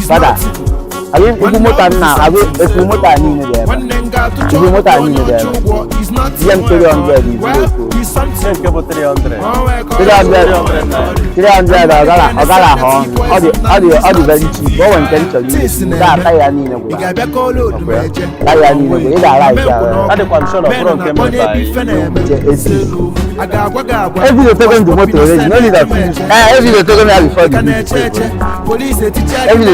Father. I mean, if you motor now, I will if you motor in there. If you motor in there, you 300 is about 300. 300. I got home. All the very cheap. Go and tell you. That I need a way. I need a way. That's the condition of front came by. Every day taken to motor, no need of every day taken before the every day